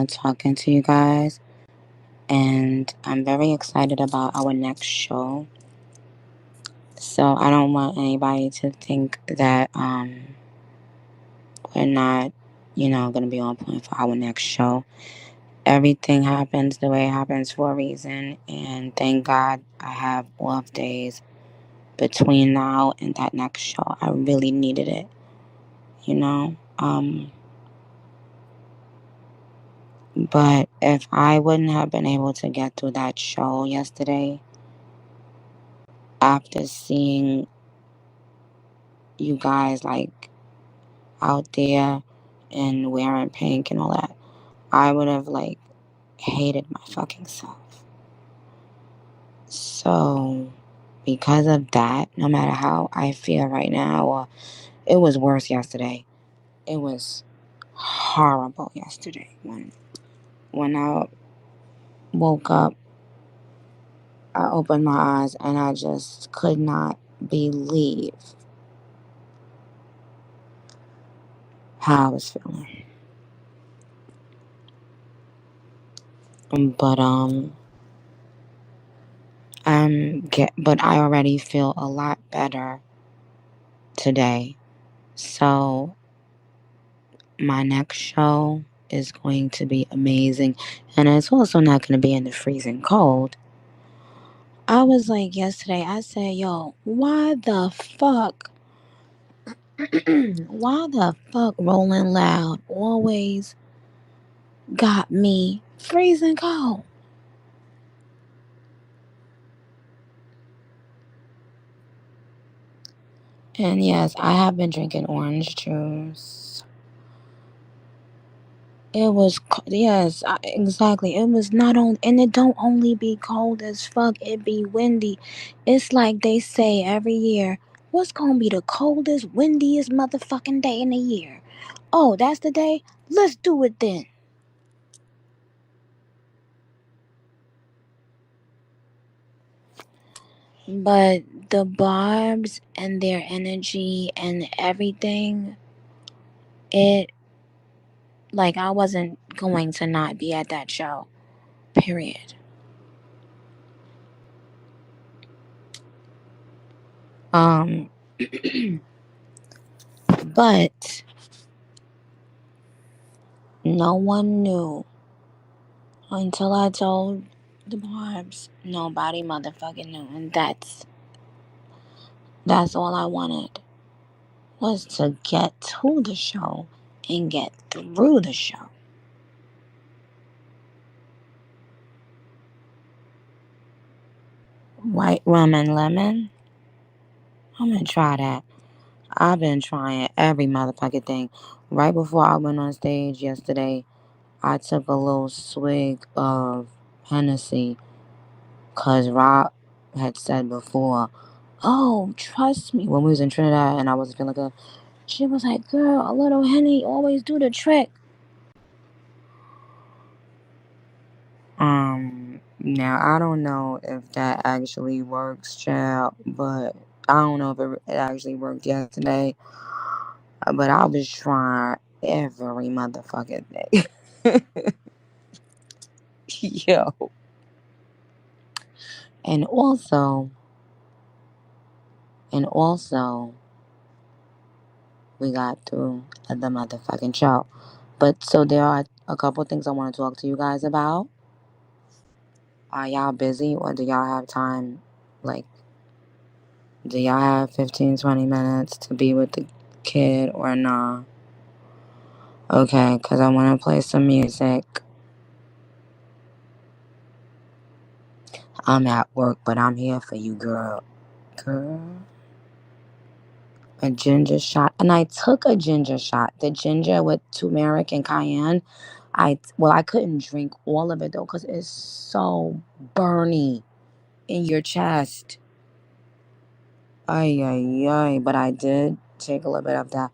talking to you guys. And I'm very excited about our next show. So I don't want anybody to think that we're not, going to be on point for our next show. Everything happens the way it happens for a reason. And thank God I have off days between now and that next show. I really needed it, you know? But if I wouldn't have been able to get through that show yesterday, after seeing you guys like out there and wearing pink and all that, I would have like hated my fucking self. So, because of that, no matter how I feel right now, it was worse yesterday. It was horrible yesterday when I woke up. I opened my eyes and I just could not believe how I was feeling. But but I already feel a lot better today. So my next show is going to be amazing, and it's also not going to be in the freezing cold. I was like yesterday, I said, yo, why the fuck why the fuck Rolling Loud always got me freezing cold? And yes, I have been drinking orange juice. It was, yes, exactly. It was not on, and it don't only be cold as fuck, it be windy. It's like they say every year, what's gonna be the coldest, windiest motherfucking day in the year? Oh, that's the day? Let's do it then. But the Barbs and their energy and everything, it, like, I wasn't going to not be at that show, period. Um, but no one knew until I told the Barbs. Nobody motherfucking knew. And that's all I wanted, was to get to the show and get through the show. White rum and lemon? I'm gonna try that. I've been trying every motherfucking thing. Right before I went on stage yesterday, I took a little swig of Hennessy because Rob had said before, oh, trust me, when we was in Trinidad and I wasn't feeling good, she was like, girl, a little Henny always do the trick. Now I don't know if that actually works, child, but I don't know if it actually worked yesterday. But I was trying every motherfucking day. Yo. And also, and also, we got through the motherfucking show. But so there are a couple things I want to talk to you guys about. Are y'all busy or do y'all have time? Like, do y'all have 15, 20 minutes to be with the kid or nah? Okay, because I want to play some music. I'm at work, but I'm here for you, girl. Girl. A ginger shot. And I took a ginger shot. The ginger with turmeric and cayenne. I couldn't drink all of it though because it's so burny in your chest. Ay, ay, ay. But I did take a little bit of that.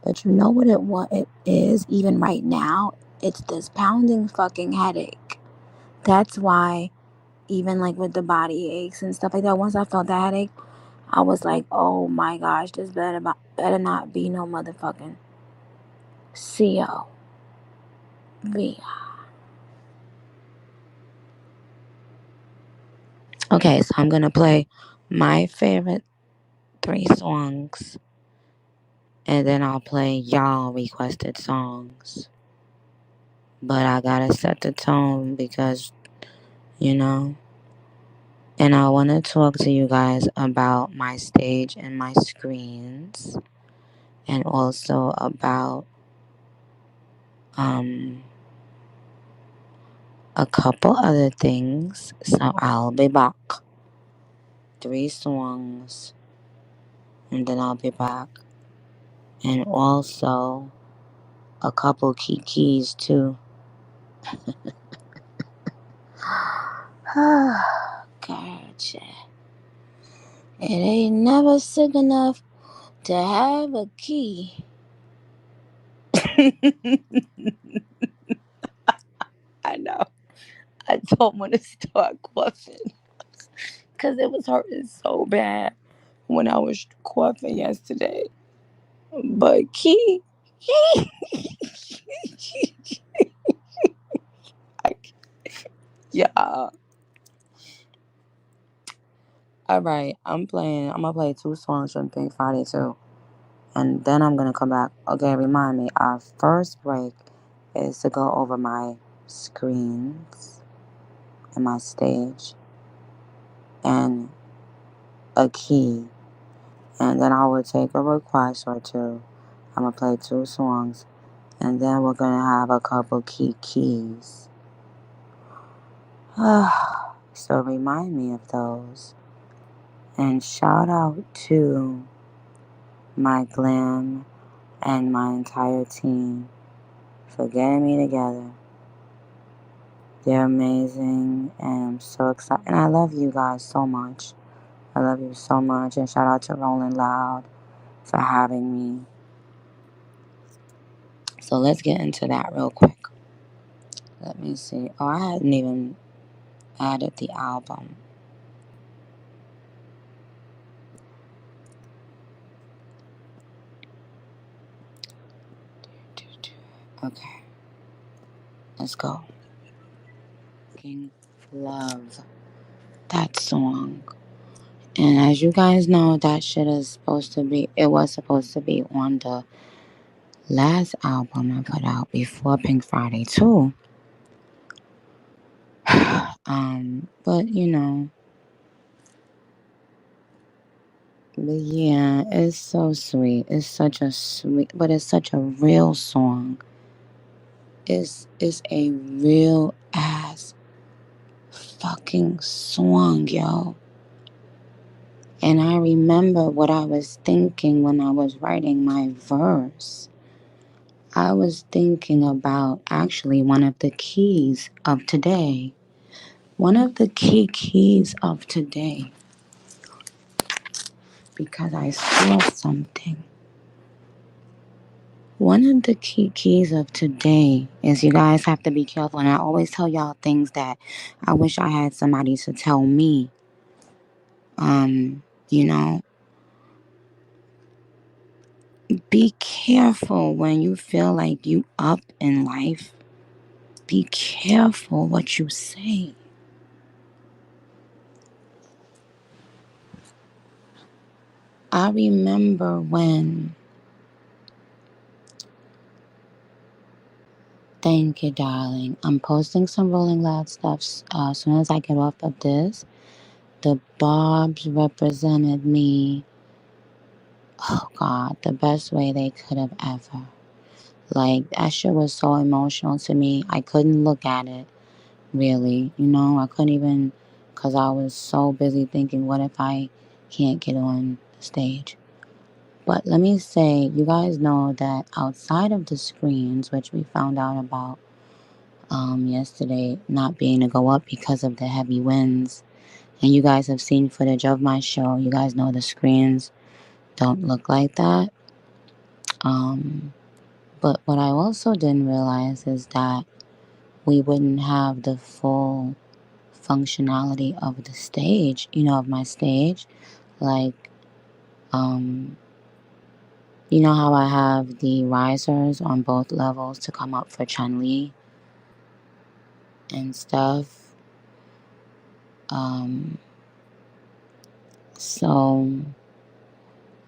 But you know what it is, even right now? It's this pounding fucking headache. That's why, even like with the body aches and stuff like that, once I felt that headache, I was like, oh my gosh, this better not be no motherfucking COV. Okay, so I'm gonna play my favorite three songs, and then I'll play y'all requested songs. But I gotta set the tone because, you know, and I wanna talk to you guys about my stage and my screens, and also about um a couple other things. So I'll be back. Three songs, and then I'll be back. And also a couple key keys too. Gotcha. It ain't never sick enough to have a key. I know. I don't want to start coughing because it was hurting so bad when I was coughing yesterday. But key, key, I, yeah. All right, I'm gonna play two songs from Pink Friday too, and then I'm gonna come back. Okay, remind me. Our first break is to go over my screens and my stage and a key, and then I will take a request or two. I'm gonna play two songs, and then we're gonna have a couple keys. So remind me of those, and shout out to my glam and my entire team for getting me together. They're amazing, and I'm so excited. And I love you guys so much. I love you so much, and shout out to Rolling Loud for having me. So let's get into that real quick. Let me see. Oh, I hadn't even added the album. Okay, let's go. Fucking love that song. And as you guys know, that shit is supposed to be, it was supposed to be on the last album I put out before Pink Friday too. But but yeah, it's so sweet. It's such a sweet, but it's such a real song. It's a real ass fucking song, yo. And I remember what I was thinking when I was writing my verse. I was thinking about actually one of the keys of today. One of the keys of today. Because I saw something. One of the keys of today is you guys have to be careful. And I always tell y'all things that I wish I had somebody to tell me. You know, be careful when you feel like you up in life. Be careful what you say. I remember when, thank you, darling. I'm posting some Rolling Loud stuff as soon as I get off of this. The Bobs represented me, oh God, the best way they could have ever. Like, that shit was so emotional to me. I couldn't look at it, really. I couldn't even, because I was so busy thinking, what if I can't get on the stage? But let me say, you guys know that outside of the screens, which we found out about yesterday, not being to go up because of the heavy winds, and you guys have seen footage of my show, you guys know the screens don't look like that. But what I also didn't realize is that we wouldn't have the full functionality of the stage, of my stage. Like, you know how I have the risers on both levels to come up for Chun-Li and stuff? So,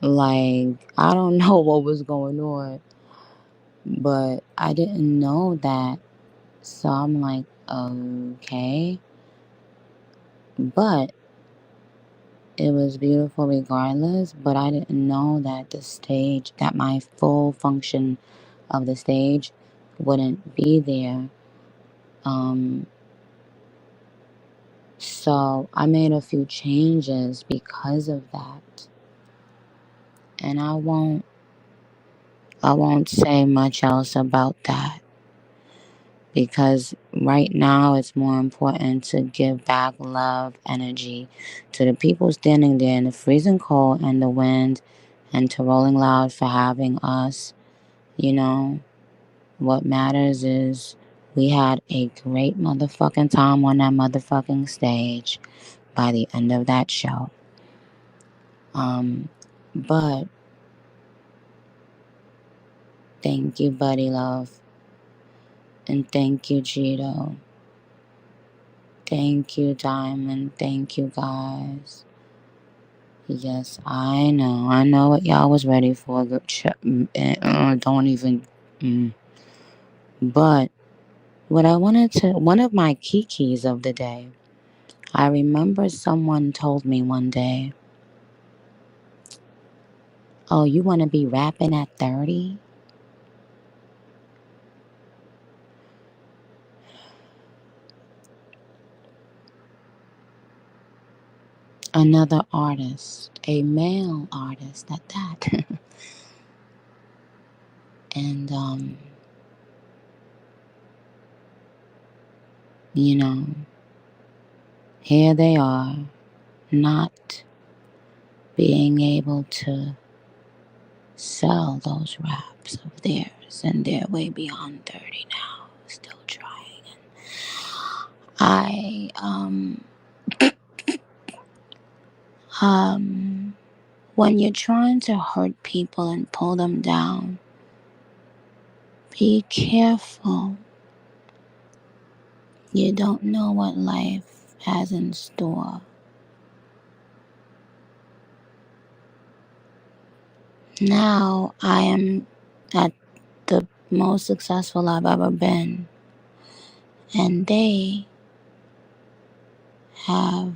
like, I don't know what was going on, but I didn't know that. So I'm like, okay. But it was beautiful regardless. But I didn't know that that my full function of the stage wouldn't be there. Um, so I made a few changes because of that. And I won't say much else about that because right now it's more important to give back love, energy to the people standing there in the freezing cold and the wind and to Rolling Loud for having us. You know, what matters is we had a great motherfucking time on that motherfucking stage by the end of that show. But thank you, Buddy Love. And thank you, Cheeto. Thank you, Diamond. Thank you, guys. Yes, I know. I know what y'all was ready for. Don't even. Mm. But what I wanted to. One of my kikis of the day. I remember someone told me one day, oh, you want to be rapping at 30? Another artist, a male artist at that. And, you know, here they are, not being able to sell those raps of theirs, and they're way beyond 30 now, still trying. I, when you're trying to hurt people and pull them down, be careful. You don't know what life has in store. Now I am at the most successful I've ever been, and they have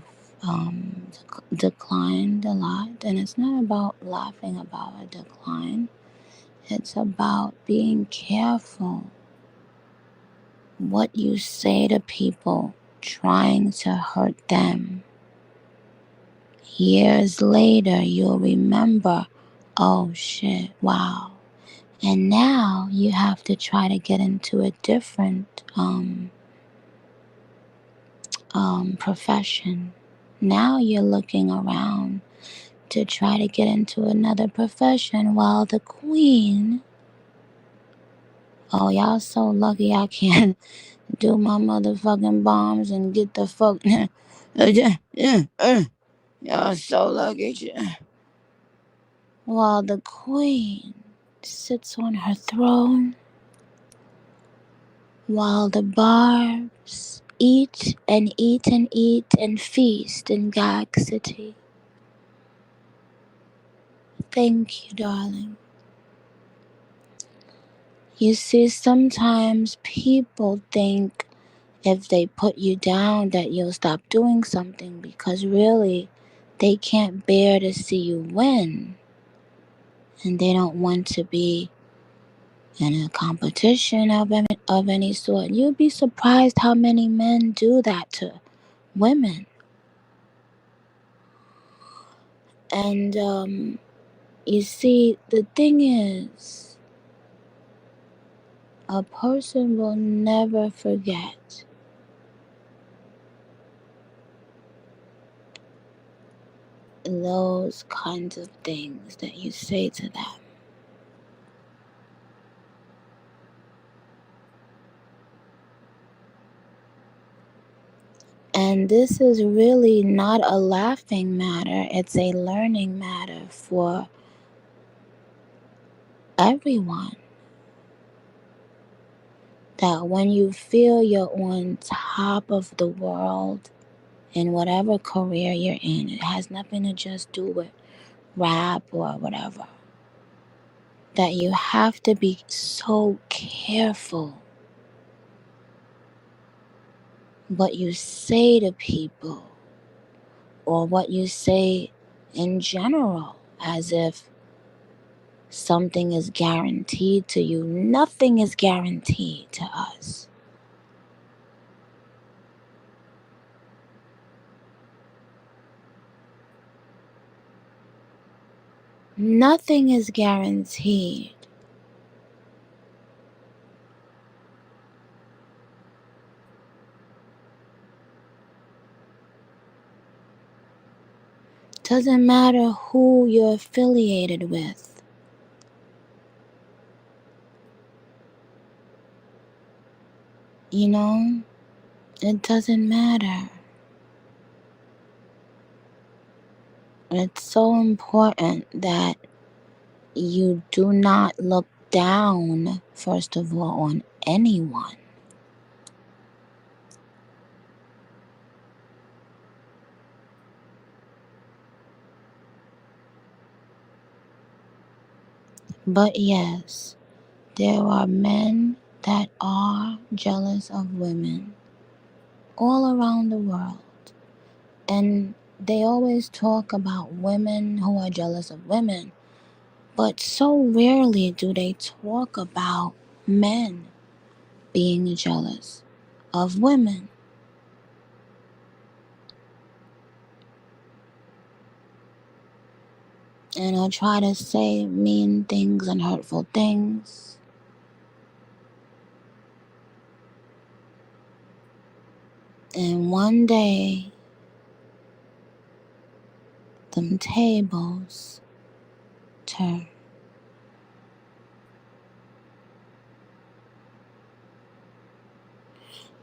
declined a lot. And it's not about laughing about a decline, it's about being careful what you say to people trying to hurt them. Years later, you'll remember, oh shit, wow. And now you have to try to get into a different profession. Now you're looking around to try to get into another profession while the queen, oh, y'all so lucky I can't do my motherfucking bombs and get the fuck. Y'all so lucky. While the queen sits on her throne, while the barbs eat and eat and eat and feast in Gag City. Thank you, darling. You see, sometimes people think if they put you down that you'll stop doing something because really they can't bear to see you win. And they don't want to be in a competition of any sort. You'd be surprised how many men do that to women. And you see, the thing is, a person will never forget those kinds of things that you say to them. And this is really not a laughing matter, it's a learning matter for everyone. That when you feel you're on top of the world in whatever career you're in. It has nothing to just do with rap or whatever. That you have to be so careful what you say to people or what you say in general, as if something is guaranteed to you. Nothing is guaranteed to us. Nothing is guaranteed. Doesn't matter who you're affiliated with. You know, it doesn't matter. It's so important that you do not look down, first of all, on anyone. But yes, there are men that are jealous of women all around the world. And they always talk about women who are jealous of women. But so rarely do they talk about men being jealous of women. And I'll try to say mean things and hurtful things. And one day, them tables turn.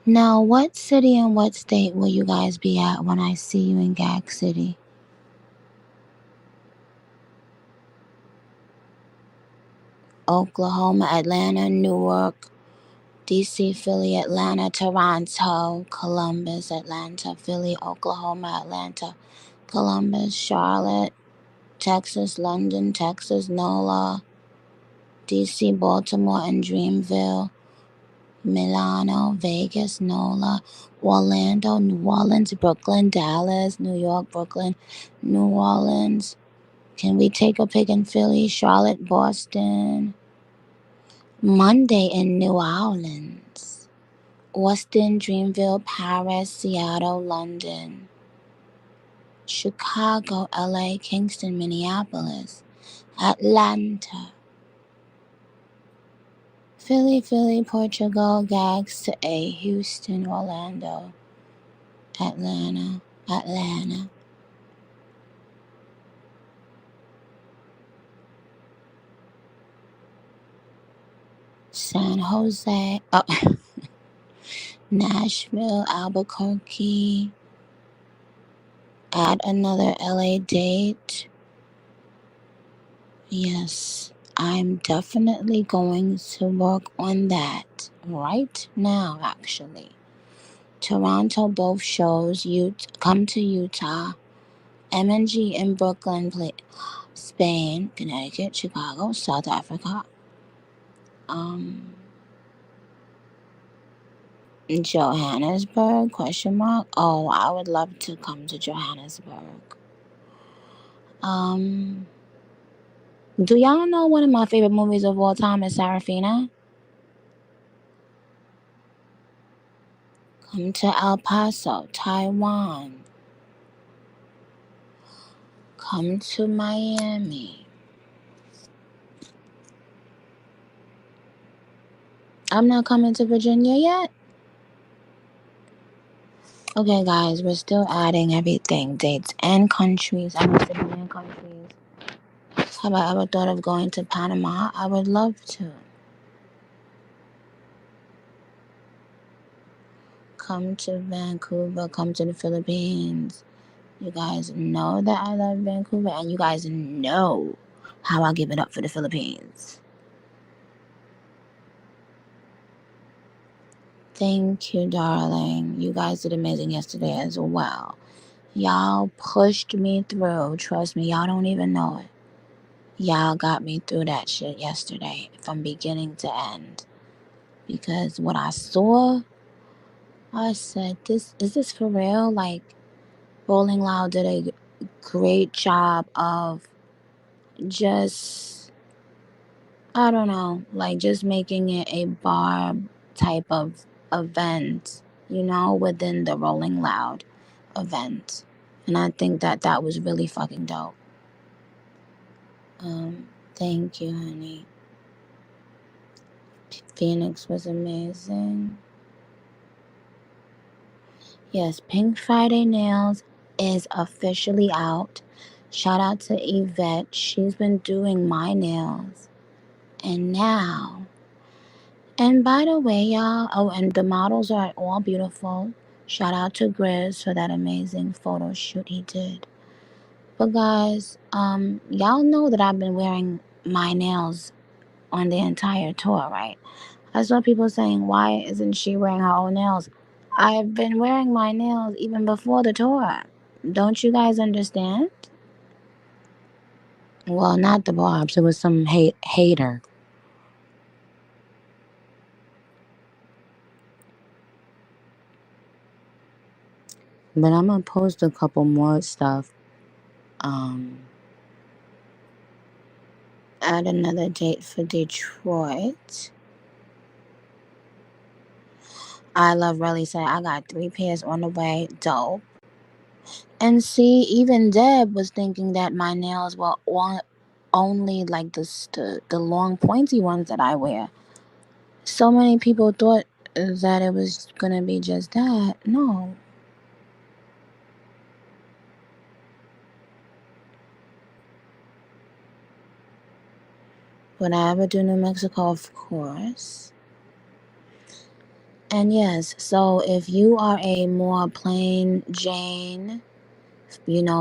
Now, what city and what state will you guys be at when I see you in Gag City? Oklahoma, Atlanta, Newark, DC, Philly, Atlanta, Toronto, Columbus, Atlanta, Philly, Oklahoma, Atlanta, Columbus, Charlotte, Texas, London, Texas, NOLA, DC, Baltimore, and Dreamville, Milano, Vegas, NOLA, Orlando, New Orleans, Brooklyn, Dallas, New York, Brooklyn, New Orleans. Can we take a pick in Philly, Charlotte, Boston? Monday in New Orleans. Austin, Dreamville, Paris, Seattle, London, Chicago, LA, Kingston, Minneapolis, Atlanta, Philly, Portugal, Gags to A, Houston, Orlando, Atlanta, San Jose, Nashville, Albuquerque. Add another LA date. Yes, I'm definitely going to work on that right now, actually. Toronto, both shows. Come to Utah. MNG in Brooklyn, Spain, Connecticut, Chicago, South Africa. Johannesburg, question mark. Oh, I would love to come to Johannesburg. Do y'all know one of my favorite movies of all time is Sarafina? Come to El Paso, Taiwan. Come to Miami. I'm not coming to Virginia yet. Okay, guys, we're still adding everything, dates and countries. I must have been in countries. Have I ever thought of going to Panama? I would love to. Come to Vancouver. Come to the Philippines. You guys know that I love Vancouver, and you guys know how I give it up for the Philippines. Thank you, darling. You guys did amazing yesterday as well. Y'all pushed me through. Trust me, y'all don't even know it. Y'all got me through that shit yesterday from beginning to end. Because what I saw, I said, "This is this for real?" Like, Rolling Loud did a great job of just, I don't know, like just making it a bar type of event, within the Rolling Loud event. And I think that that was really fucking dope. Thank you, honey. Phoenix was amazing. Yes, Pink Friday Nails is officially out. Shout out to Yvette. She's been doing my nails. And now, and by the way, y'all, oh, and the models are all beautiful. Shout out to Grizz for that amazing photo shoot he did. But guys, y'all know that I've been wearing my nails on the entire tour, right? I saw people saying, why isn't she wearing her own nails? I've been wearing my nails even before the tour. Don't you guys understand? Well, not the Bobs. It was some hater. But I'm gonna post a couple more stuff. Um, Add another date for Detroit. I love Relly said I got 3 pairs on the way. Dope. And see, even Deb was thinking that my nails were only like the long pointy ones that I wear. So many people thought that it was gonna be just that. No. Would I ever do New Mexico? Of course. And yes, so if you are a more plain Jane,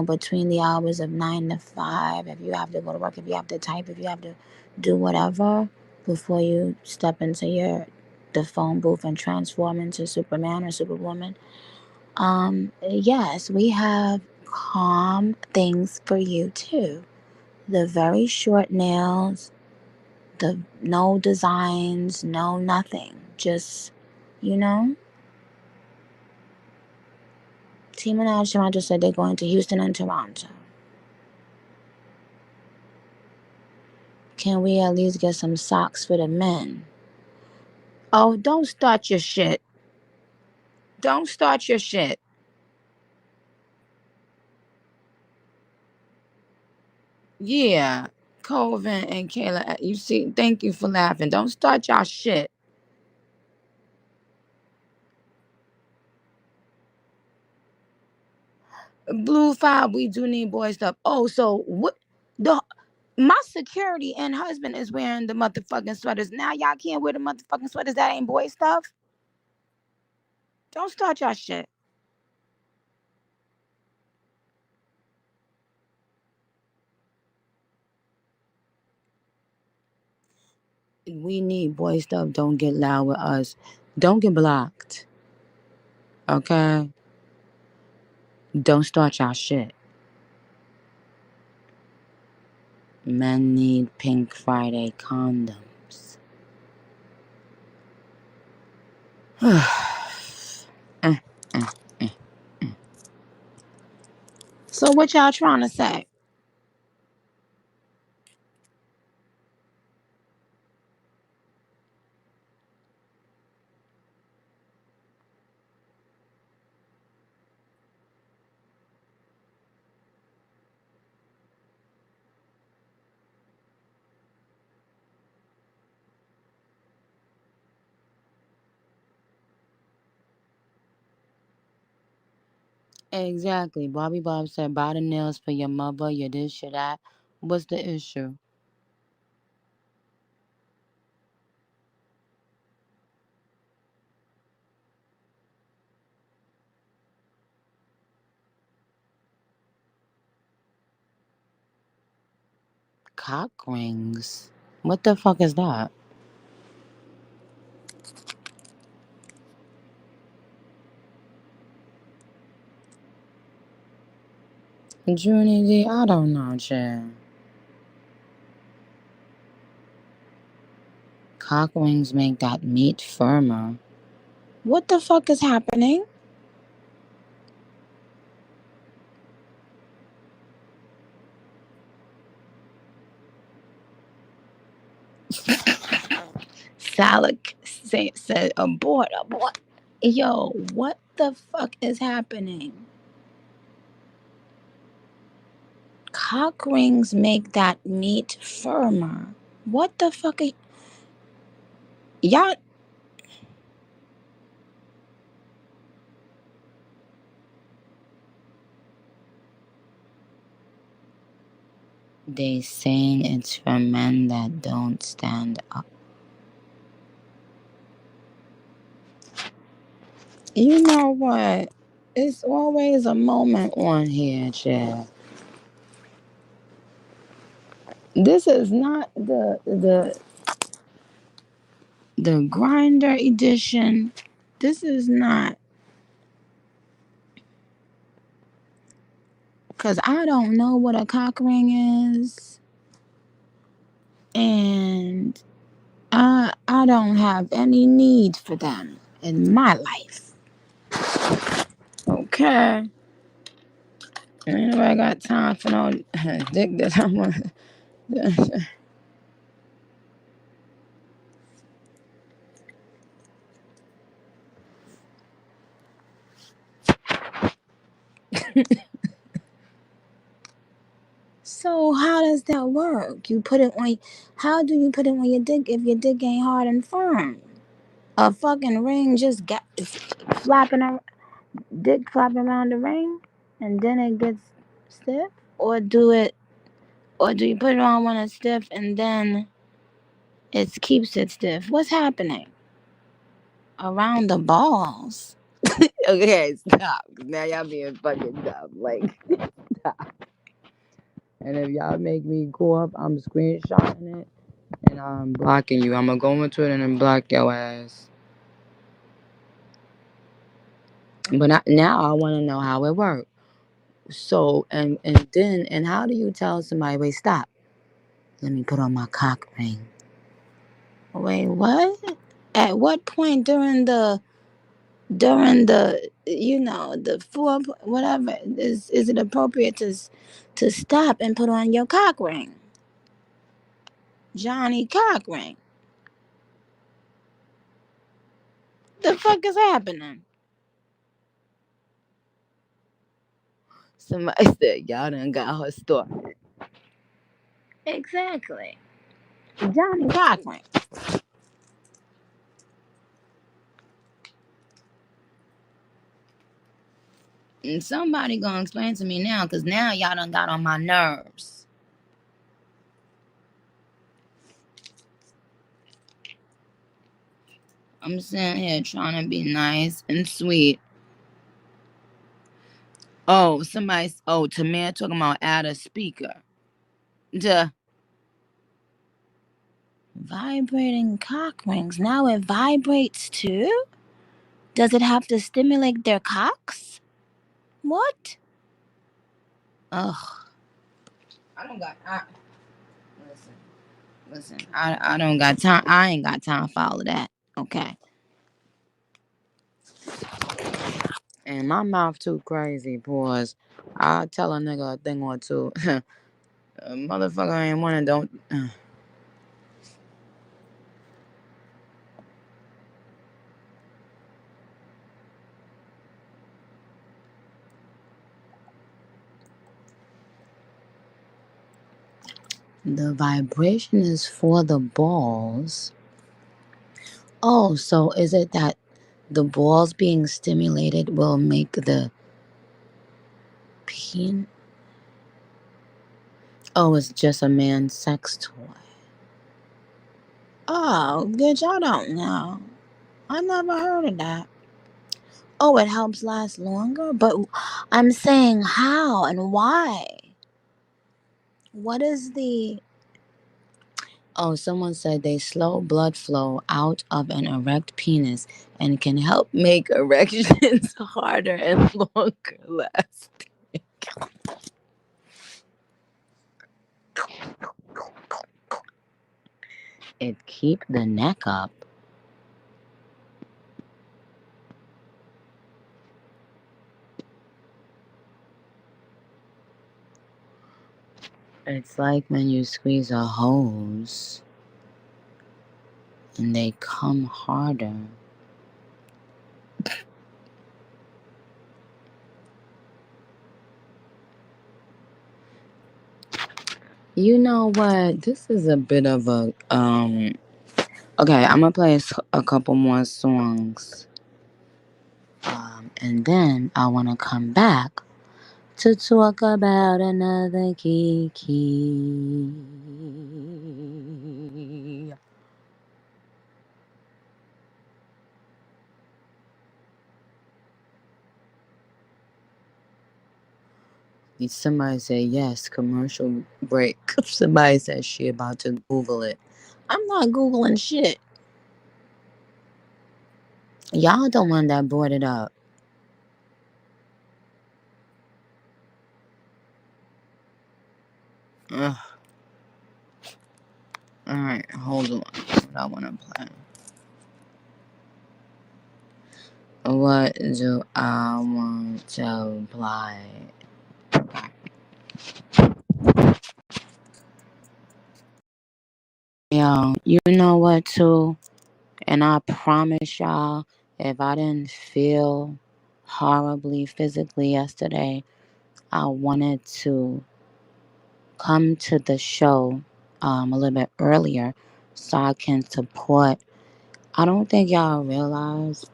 between the hours of 9 to 5, if you have to go to work, if you have to type, if you have to do whatever before you step into the phone booth and transform into Superman or Superwoman, yes, we have calm things for you too. The very short nails, the no designs, no nothing. Just, you know. Team and Toronto said they're going to Houston and Toronto. Can we at least get some socks for the men? Oh, don't start your shit. Don't start your shit. Yeah. Colvin and Kayla, you see, thank you for laughing. Don't start y'all shit. Blue 5, we do need boy stuff. Oh, so what? The My security and husband is wearing the motherfucking sweaters. Now y'all can't wear the motherfucking sweaters. That ain't boy stuff. Don't start y'all shit. We need boy stuff. Don't get loud with us. Don't get blocked. Okay? Don't start y'all shit. Men need Pink Friday condoms. Uh, uh. So what y'all trying to say? Exactly. Bobby Bob said, buy the nails for your mother, your this, your that. What's the issue? Cock rings. What the fuck is that? Junie D, I don't know, child. Cock rings make that meat firmer. What the fuck is happening? Salak said, abort, abort. Yo, what the fuck is happening? Cock rings make that meat firmer. What the fuck are y'all? They saying it's for men that don't stand up. You know what? It's always a moment on here, Chad. This is not the grinder edition. This is not, cause I don't know what a cock ring is, and I don't have any need for them in my life. Okay, ain't nobody got time for no dick that I'm on. So how does that work? You put it on. How do you put it on your dick if your dick ain't hard and firm? A fucking ring just got flapping around, dick flapping around the ring, and then it gets stiff. Or do you put it on when it's stiff and then it keeps it stiff? What's happening around the balls? Okay, stop. Now y'all being fucking dumb. Like, stop. And if y'all make me go up, I'm screenshotting it and I'm blocking you. I'm gonna go into it and then block your ass. But now I want to know how it works. So and how do you tell somebody, wait, stop? Let me put on my cock ring. Wait, what? At what point during the the four whatever is it appropriate to stop and put on your cock ring, Johnny cock ring? The fuck is happening? Somebody said y'all done got her started. Exactly, Johnny cock ring. And somebody gonna explain to me now, cause now y'all done got on my nerves. I'm sitting here trying to be nice and sweet. Oh, Tamir talking about add a speaker. The vibrating cock rings. Now it vibrates too? Does it have to stimulate their cocks? What? Ugh. I don't got. Listen, listen. I don't got time. I ain't got time for all of that. Okay. And my mouth too crazy, boys. I'll tell a nigga a thing or two. A motherfucker ain't one and don't. The vibration is for the balls. Oh, so is it that the balls being stimulated will make the pen? Oh, it's just a man's sex toy. Oh, bitch, I don't know. I never heard of that. Oh, it helps last longer? But I'm saying how and why? What is the. Oh, someone said they slow blood flow out of an erect penis and can help make erections harder and longer lasting. It keep the neck up. It's like when you squeeze a hose and they come harder. You know what? This is a bit of a Okay, I'm gonna play a couple more songs, and then I wanna come back to talk about another Kiki. Somebody said yes, commercial break. Somebody said she about to Google it. I'm not Googling shit. Y'all the one that brought it up. Ugh. Alright, hold on. What I wanna play. What do I want to play? Yo, you know what too? And I promise y'all, if I didn't feel horribly physically yesterday, I wanted to come to the show a little bit earlier so I can support. I don't think y'all realize.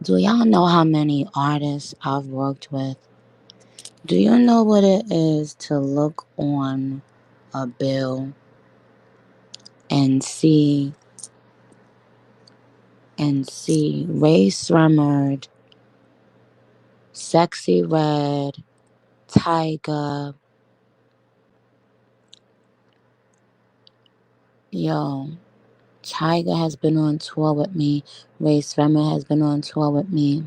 Do y'all know how many artists I've worked with? Do you know what it is to look on a bill and see Ray Sremmurd, Sexy Red, Tyga, yo, Tyga has been on tour with me. Ray Sremmurd has been on tour with me.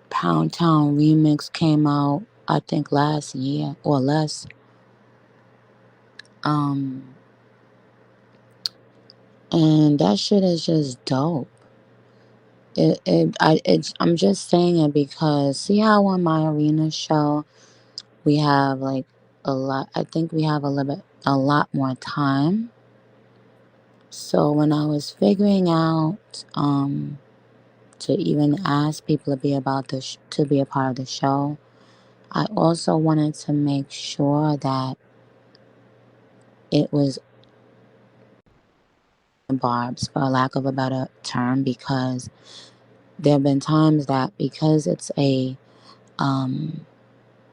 Pound Town Remix came out, I think last year or less. Um, and that shit is just dope. I'm just saying it because see how on my arena show we have like a lot. I think we have a lot more time. So when I was figuring out to even ask people to be about to be a part of the show, I also wanted to make sure that it was barbs, for lack of a better term, because there have been times that because it's a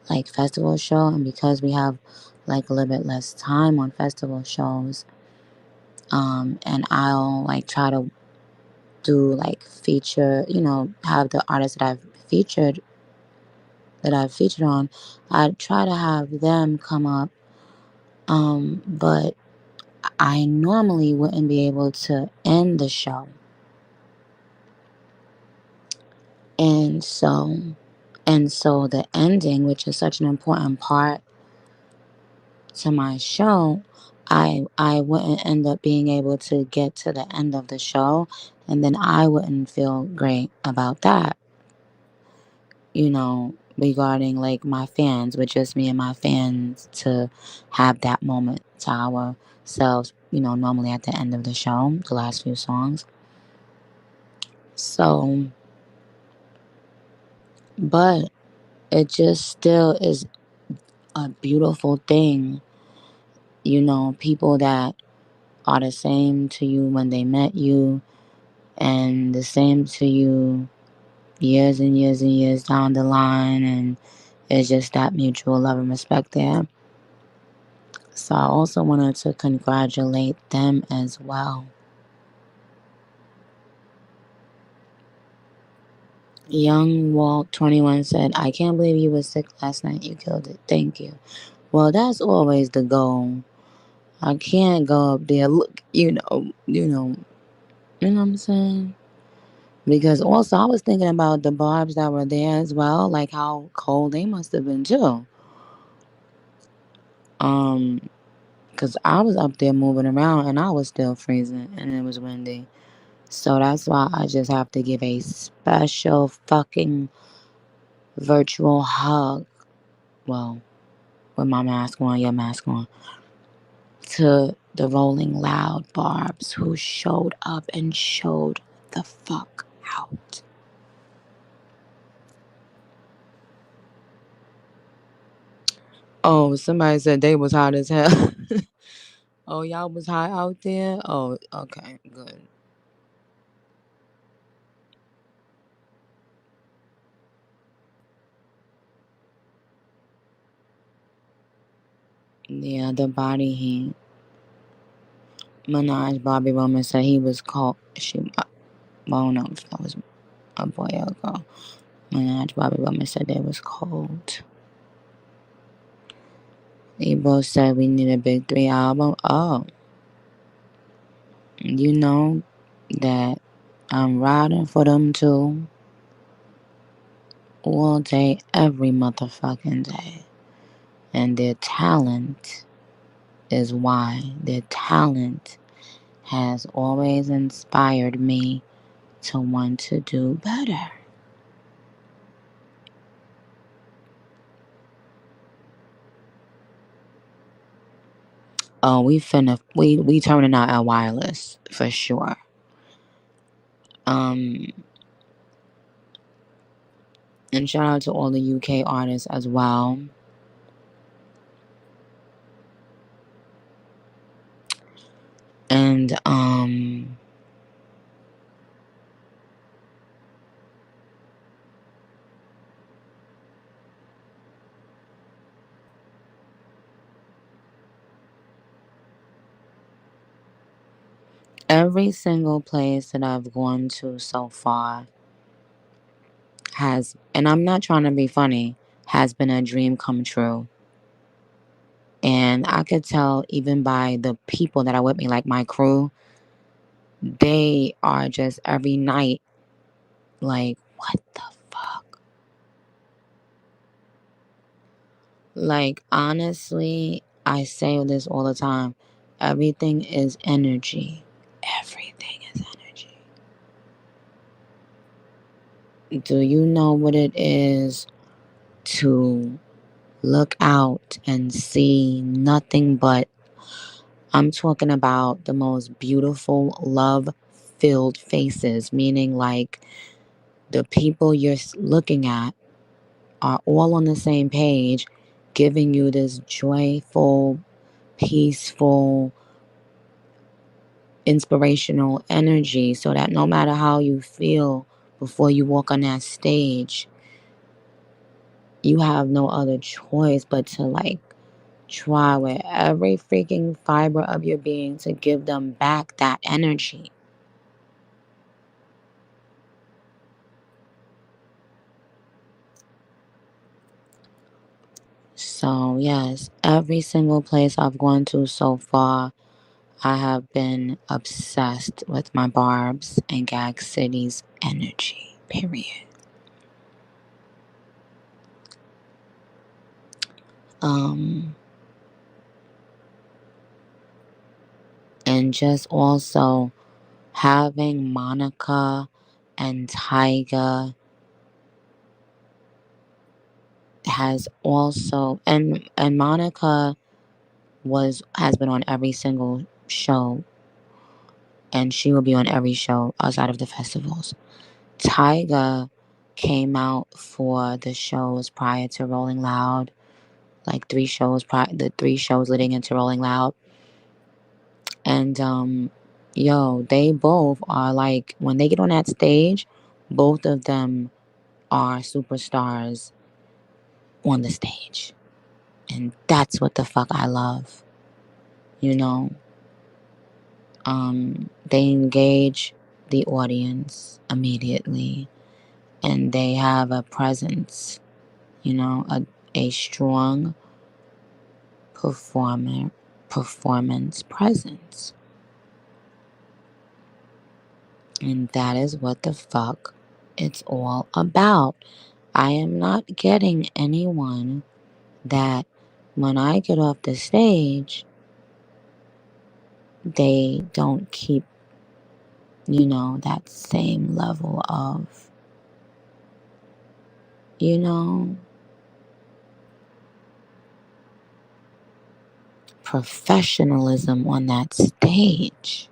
like festival show and because we have like a little bit less time on festival shows, and I'll like try to do like feature, have the artists that I've featured on, I try to have them come up, but I normally wouldn't be able to end the show. And so the ending, which is such an important part to my show, I wouldn't end up being able to get to the end of the show, and then I wouldn't feel great about that, regarding like my fans, with just me and my fans to have that moment to ourselves, normally at the end of the show, the last few songs. So, but it just still is a beautiful thing, people that are the same to you when they met you and the same to you years and years and years down the line, and it's just that mutual love and respect there. So I also wanted to congratulate them as well. Young Walt 21 said, I can't believe you were sick last night. You killed it. Thank you. Well, that's always the goal. I can't go up there, look, you know what I'm saying? Because also I was thinking about the barbs that were there as well, like how cold they must have been too. Um, because I was up there moving around and I was still freezing and it was windy. So that's why I just have to give a special fucking virtual hug. Well, with my mask on, your mask on, to the Rolling Loud Barbs who showed up and showed the fuck out. Oh, somebody said they was hot as hell. Oh, y'all was hot out there? Oh, okay, good. Yeah, the body heat. Minaj Bobby Roman said he was cold. Well, I don't know if that was a boy or a girl. Minaj Bobby Roman said they was cold. They both said we need a big three album. Oh, you know that I'm riding for them too. All day, every motherfucking day. And their talent is why. Their talent has always inspired me to want to do better. Oh, we turning out our wireless for sure. Um, and shout out to all the UK artists as well. And every single place that I've gone to so far has, and I'm not trying to be funny, has been a dream come true. And I could tell even by the people that are with me, like my crew, they are just every night like, what the fuck? Like, honestly, I say this all the time. Everything is energy. Everything is energy. Do you know what it is to look out and see nothing but, I'm talking about the most beautiful, love filled faces, meaning like the people you're looking at are all on the same page, giving you this joyful, peaceful, inspirational energy so that no matter how you feel before you walk on that stage, you have no other choice but to like try with every freaking fiber of your being to give them back that energy. So, yes, every single place I've gone to so far, I have been obsessed with my Barb's and Gag City's energy, period. Um, and just also having Monica and Tyga has also, and Monica has been on every single show, and she will be on every show outside of the festivals. Tyga came out for the shows prior to Rolling Loud, like the 3 shows leading into Rolling Loud. And yo, they both are like, when they get on that stage, both of them are superstars on the stage. And that's what the fuck I love. You know, they engage the audience immediately and they have a presence, a strong performance presence. And that is what the fuck it's all about. I am not getting anyone that when I get off the stage, they don't keep, that same level of, you know, professionalism on that stage.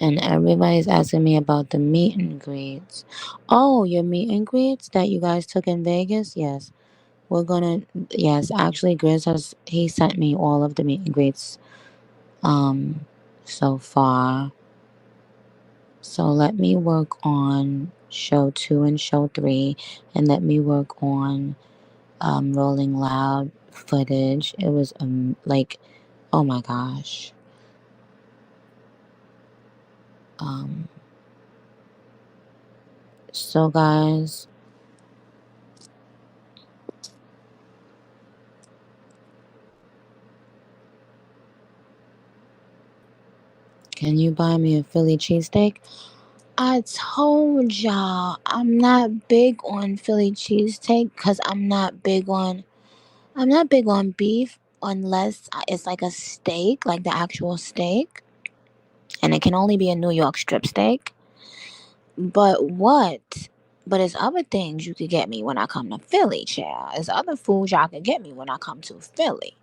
And everybody's asking me about the meet and greets. Oh, your meet and greets that you guys took in Vegas? Yes. We're gonna, yes, actually, he sent me all of the meet and greets um, so far. So let me work on show 2 and show 3, and let me work on Rolling Loud footage. It was like, oh my gosh. Um, so guys, can you buy me a Philly cheesesteak? I told y'all I'm not big on Philly cheesesteak because I'm not big on beef unless it's like a steak, like the actual steak, and it can only be a New York strip steak. But what? But it's other things you could get me when I come to Philly, child. It's other foods y'all could get me when I come to Philly.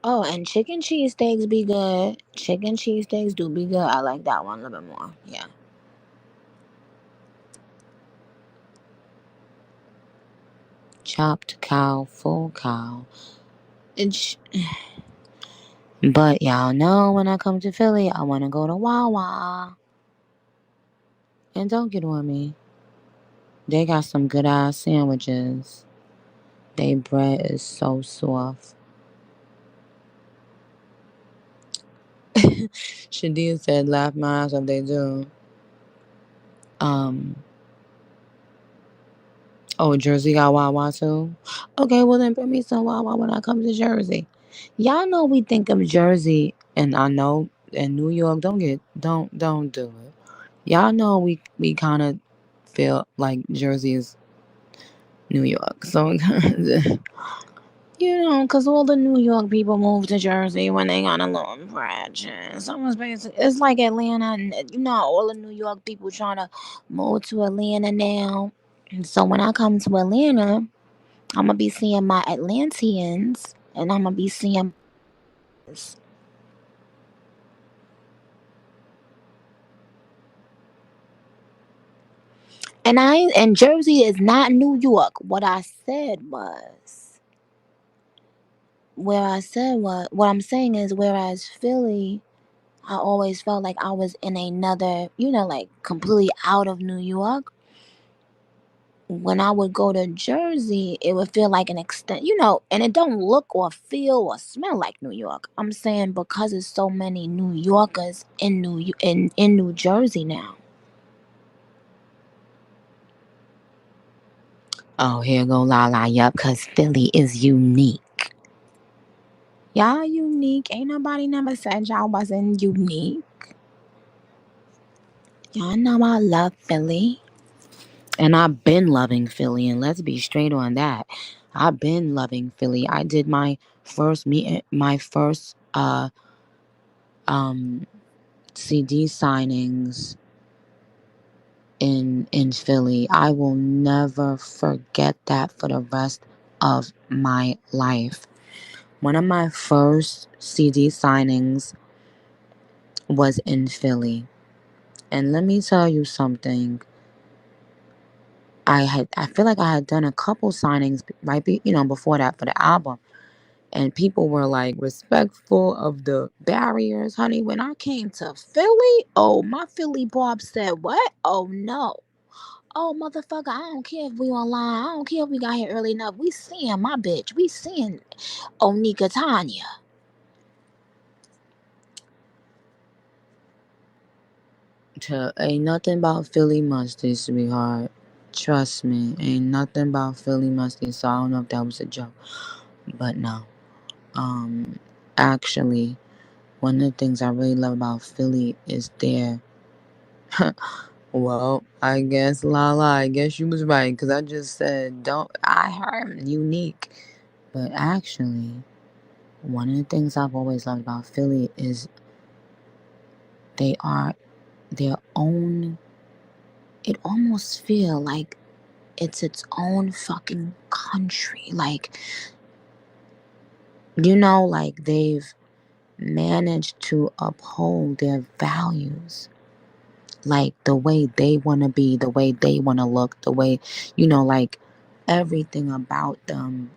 Oh, and chicken cheesesteaks be good. Chicken cheesesteaks do be good. I like that one a little bit more. Yeah. Chopped cow, full cow. It's, but y'all know when I come to Philly, I want to go to Wawa. And don't get on me. They got some good ass sandwiches. They bread is so soft. Shadia said, laugh my ass off, they do. Um, oh, Jersey got Wawa too? Okay, well then bring me some Wawa when I come to Jersey. Y'all know we think of Jersey, and I know in New York, don't do it. Y'all know we kind of feel like Jersey is New York. So, because all the New York people move to Jersey when they got a little impression. So it's like Atlanta, and all the New York people trying to move to Atlanta now. And so when I come to Atlanta, I'm gonna be seeing my Atlanteans, and I'm gonna be seeing. And Jersey is not New York. What I'm saying is, whereas Philly, I always felt like I was in another, like completely out of New York. When I would go to Jersey, it would feel like an extent, and it don't look or feel or smell like New York. I'm saying because there's so many New Yorkers in New Jersey now. Oh, here go La La, yup, cause Philly is unique. Y'all unique. Ain't nobody never said y'all wasn't unique. Y'all know I love Philly. And I've been loving Philly, and let's be straight on that. I've been loving Philly. I did my first um CD signings in Philly. I will never forget that for the rest of my life. One of my first CD signings was in Philly. And let me tell you something. I feel like I had done a couple signings before that for the album, and people were like respectful of the barriers, honey. When I came to Philly, oh, my Philly Bob said, what? Oh no. Oh, motherfucker, I don't care if we online. I don't care if we got here early enough. We seeing my bitch. We seeing Onika Tanya. Ain't nothing about Philly mustard, sweetheart. Trust me, ain't nothing about Philly mustard. So I don't know if that was a joke, but no. Um, Actually, one of the things I really love about Philly is their. Well, I guess Lala, I guess you was right because I just said don't. I heard unique, but actually, one of the things I've always loved about Philly is they are their own. It almost feel like it's its own fucking country. Like, like they've managed to uphold their values. Like the way they want to be, the way they want to look, the way, like everything about them,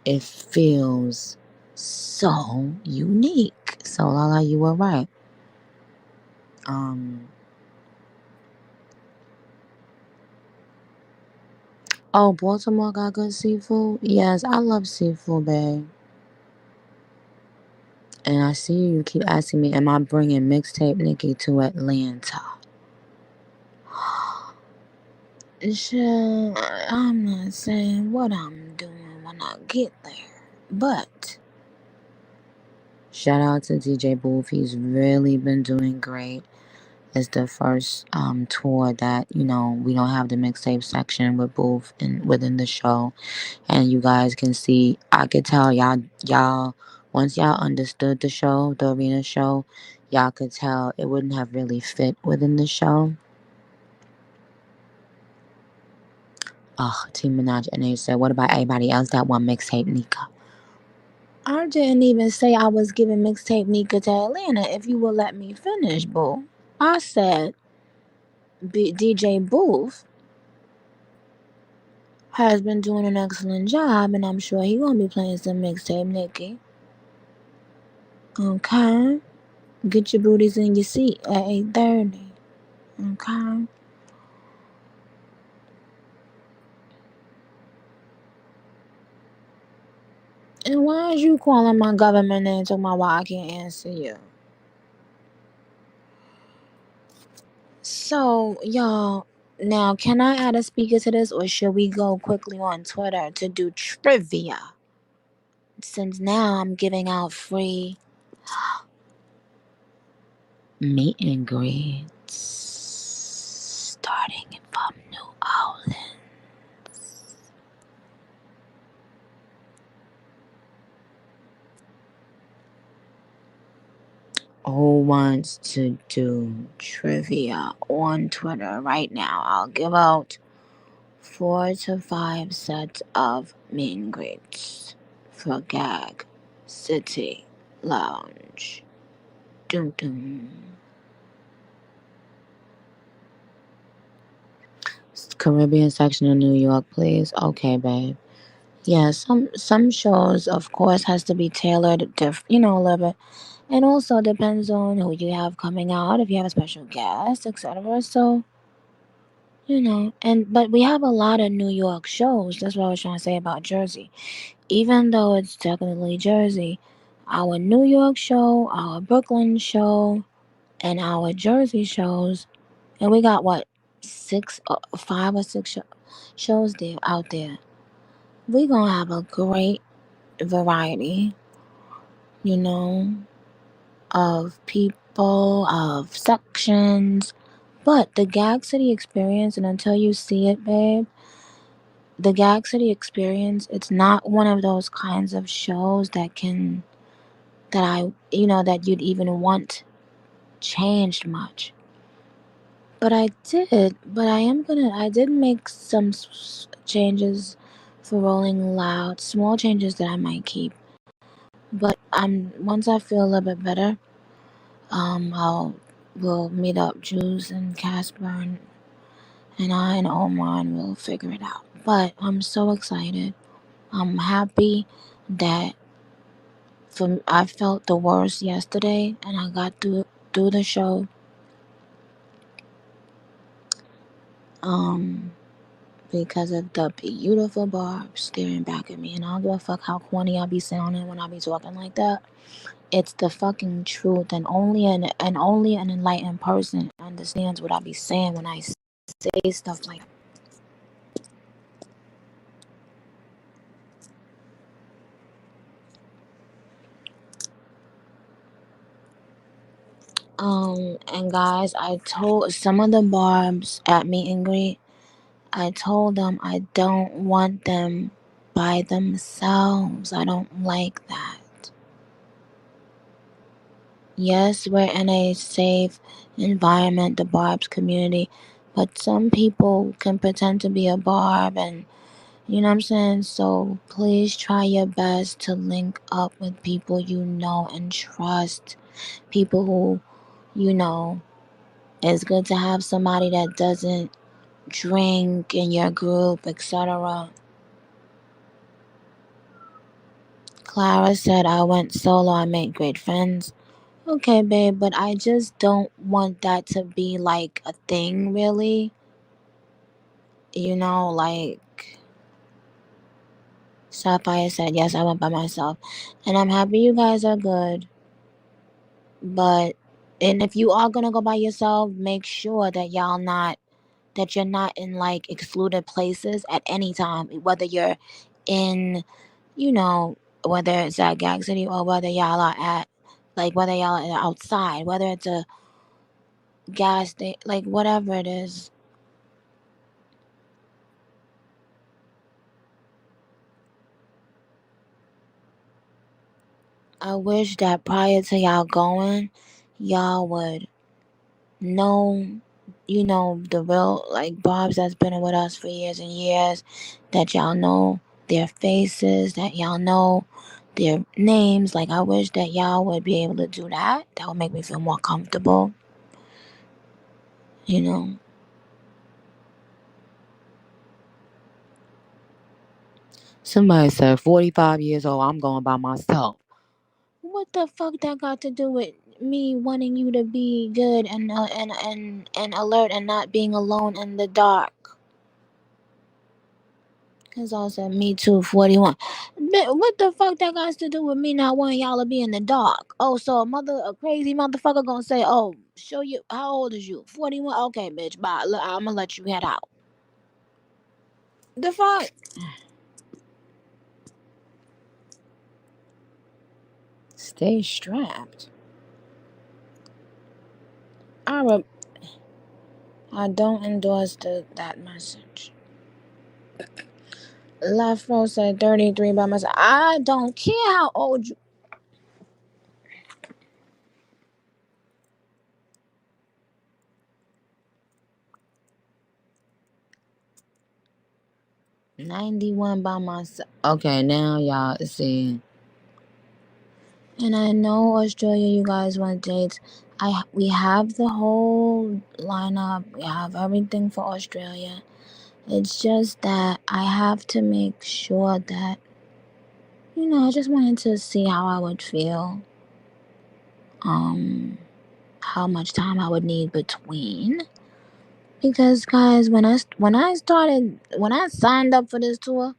it feels so unique. So, Lala, you were right. Um, oh, Baltimore got good seafood? Yes, I love seafood, babe. And I see you keep asking me, am I bringing mixtape Nicki to Atlanta? Sure, I'm not saying what I'm doing when I get there, but shout out to DJ Booth. He's really been doing great. It's the first tour that we don't have the mixtape section with Booth within the show, and you guys can see. I could tell y'all once y'all understood the show, the arena show, y'all could tell it wouldn't have really fit within the show. Oh, Team Minaj and they said, what about everybody else that want mixtape Nika? I didn't even say I was giving mixtape Nika to Atlanta if you will let me finish, boo. I said DJ Booth has been doing an excellent job and I'm sure he gonna be playing some mixtape Nicki. Okay? Get your booties in your seat at 8:30. Okay? And why is you calling my government name talking about why I can't answer you? So, y'all, now can I add a speaker to this or should we go quickly on Twitter to do trivia? Since now I'm giving out free meet and greets starting from New Orleans. Who wants to do trivia on Twitter right now? I'll give out 4 to 5 sets of meet and greets for Gag City Lounge. Dum dum. Caribbean section of New York, please. Okay, babe. Yeah, some shows, of course, has to be tailored, a little bit. It also depends on who you have coming out, if you have a special guest, etc. So, but we have a lot of New York shows. That's what I was trying to say about Jersey. Even though it's technically Jersey, our New York show, our Brooklyn show, and our Jersey shows, and we got what 5 or 6 shows there out there. We gonna have a great variety, you know, of people, of sections. But the Gag City experience, and until you see it, babe, the Gag City experience, it's not one of those kinds of shows that you'd even want changed much. But I did make some changes for Rolling Loud, small changes that I might keep. But once I feel a little bit better, we'll meet up, Juice and Casper, and I and Omar, and we'll figure it out. But I'm so excited. I'm happy that I felt the worst yesterday, and I got through the show. Um, because of the beautiful Barb staring back at me, and I don't give a fuck how corny I be sounding when I be talking like that. It's the fucking truth, and only an enlightened person understands what I be saying when I say stuff like. And guys, I told some of the barbs at meet and greet, I told them I don't want them by themselves. I don't like that. Yes, we're in a safe environment, the barbs community, but some people can pretend to be a barb, and you know what I'm saying? So please try your best to link up with people you know and trust. People who, you know, it's good to have somebody that doesn't drink in your group, etc. Clara said, I went solo, I made great friends. Okay, babe, but I just don't want that to be like a thing, really. Like Sapphire said, yes, I went by myself. And I'm happy you guys are good. But, and if you are gonna go by yourself, make sure that you're not in like excluded places at any time, whether you're in, you know, whether it's at Gag City or whether y'all are at, like, whether y'all are outside, whether it's a gas station, like, whatever it is. I wish that prior to y'all going, y'all would know, the real, like, Bobs that's been with us for years and years, that y'all know their faces, that y'all know their names. Like, I wish that y'all would be able to do that. That would make me feel more comfortable, you know. Somebody said 45 years old, I'm going by myself. What the fuck that got to do with me wanting you to be good and alert and not being alone in the dark? Cause I said me too, 41. What the fuck that got to do with me not wanting y'all to be in the dark? Oh, so a crazy motherfucker gonna say, oh, show you, how old is you? 41? Okay, bitch, bye. Look, I'm gonna let you head out. The fuck? Stay strapped. I, re- I don't endorse that message. Left row said 33 by myself. I don't care how old you. 91 by myself. Okay, now y'all see. And I know Australia, you guys want dates. We have the whole lineup. We have everything for Australia. It's just that I have to make sure that, I just wanted to see how I would feel. How much time I would need between. Because guys, when I signed up for this tour,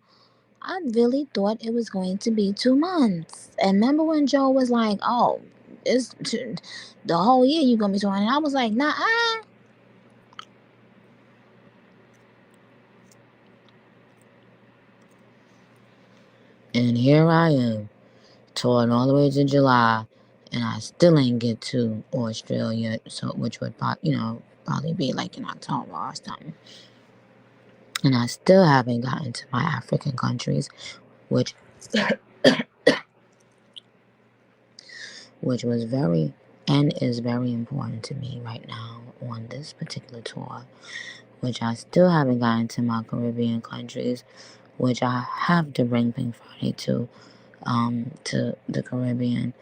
I really thought it was going to be 2 months. And remember when Joe was like, "Oh, it's the whole year you gonna be touring," and I was like, "Nah." And here I am, touring all the way to July, and I still ain't get to Australia. So, which would probably be like in October or something. And I still haven't gotten to my African countries, which which was very and is very important to me right now on this particular tour, which I still haven't gotten to my Caribbean countries, which I have to bring Pink Friday to the Caribbean,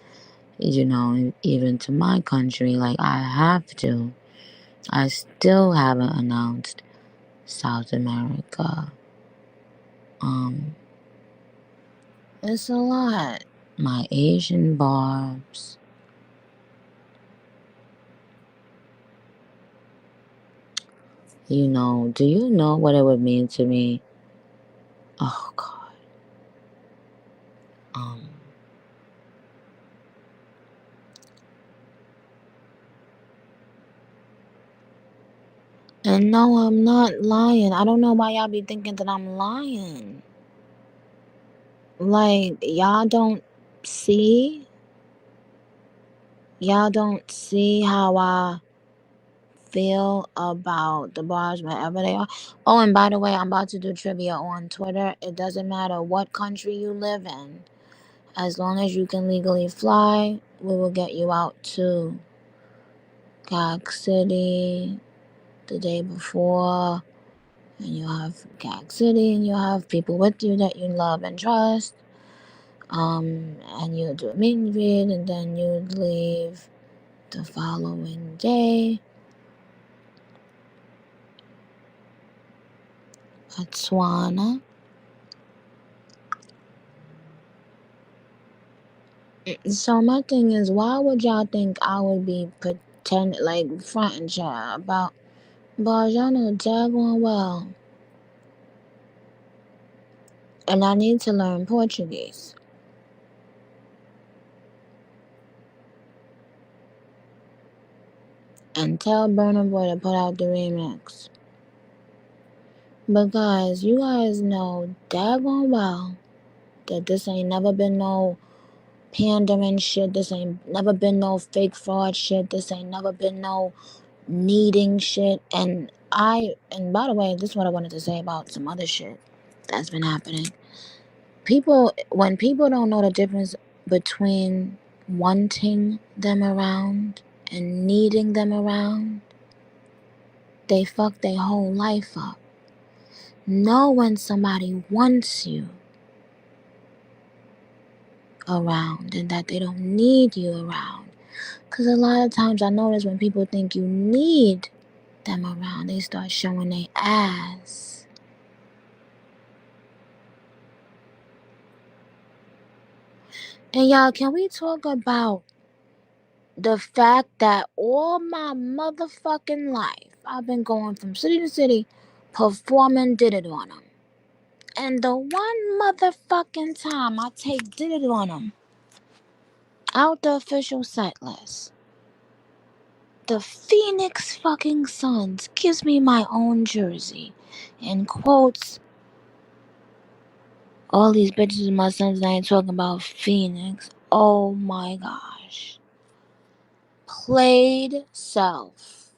even to my country, like I have to. I still haven't announced South America. It's a lot. My Asian barbs. Do you know what it would mean to me? Oh God. Um, And no, I'm not lying. I don't know why y'all be thinking that I'm lying. Like, see? Y'all don't see how I feel about the bars wherever they are. Oh, and by the way, I'm about to do trivia on Twitter. It doesn't matter what country you live in. As long as you can legally fly, we will get you out to Gag City the day before. And you'll have Gag City and you'll have people with you that you love and trust. And you'll do a meet and greet and then you'd leave the following day. Botswana. So my thing is, why would y'all think I would be like fronting y'all about bars? Y'all know daggone well, and I need to learn Portuguese. And tell Burna Boy to put out the remix. But guys, you guys know daggone well that this ain't never been no pandering shit. This ain't never been no fake fraud shit. This ain't never been no needing shit. And by the way, this is what I wanted to say about some other shit that's been happening. When people don't know the difference between wanting them around and needing them around, they fuck their whole life up. Know when somebody wants you around and that they don't need you around. Because a lot of times I notice when people think you need them around, they start showing their ass. And y'all, can we talk about the fact that all my motherfucking life I've been going from city to city performing Did It on them. And the one motherfucking time I take Did It on them out the official set list, the Phoenix fucking Suns gives me my own jersey and quotes all these bitches in my Suns name talking about Phoenix. Oh my gosh. Played self.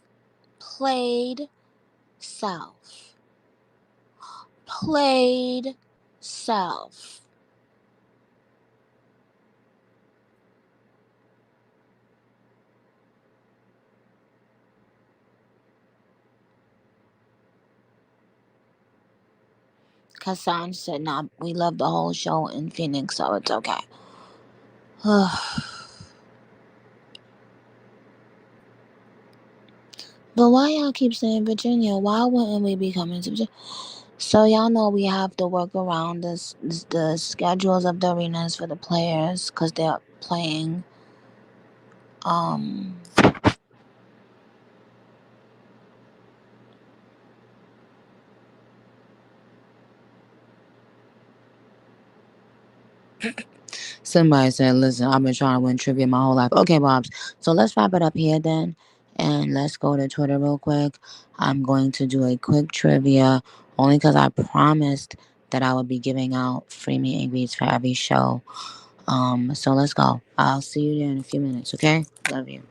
Played self. Played self. Kassan said, nah, we love the whole show in Phoenix, so it's okay. But why y'all keep saying Virginia? Why wouldn't we be coming to Virginia? So y'all know we have to work around the schedules of the arenas for the players because they're playing. Um, Somebody said, listen, I've been trying to win trivia my whole life. Okay, Bobs. So let's wrap it up here then. And let's go to Twitter real quick. I'm going to do a quick trivia only because I promised that I would be giving out free meet and greets for every show. So let's go. I'll see you there in a few minutes, okay? Love you.